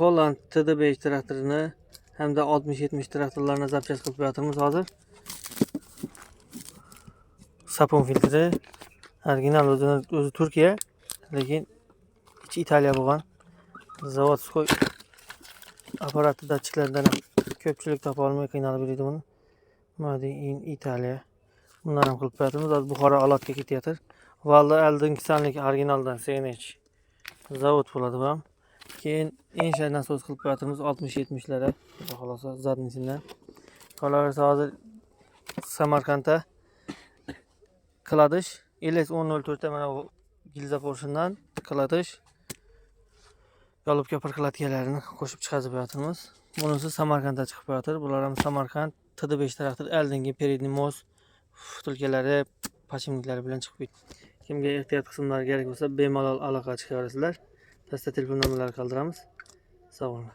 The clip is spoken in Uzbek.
Holland TD5 traktorini hamda 60-70 traktorlarni zapchast qilib qo'yapmiz hozir. Sapun filtri original o'zi Turkiya, lekin ichi Italiya bo'lgan. Zavodskoy apparati datchiklaridan ko'pchilik topa olmay qiynalib yuradi buni. Made in Italiya. Bundan ham qilib qo'yapmiz. Hozir Buxoro Olotga ketyapti. Valda oldingi sanlik originaldan CNH zavod bo'ladi bu ham. Keyin insha nasos qilib qo'yapmiz 60-70lara. Xolos zadnisidan. Qolaversa hozir Samarqandda Kladish LS1004 mana bu gilza porshundan Kladish yolib ko'pirklatganlarini qo'shib chiqarib qo'yapmiz. Bunisi Samarqandda chiqib qo'yapti. Bular ham Samarqand TD5 traktor oldingi передний moz vtulkalari, pachimliklari bilan chiqib ketdi. Kimga ehtiyot qismlari kerak bo'lsa bemalol aloqa chiqarasizlar. Pastda telefon nomerlari qoldiramiz. Sog' bo'ling.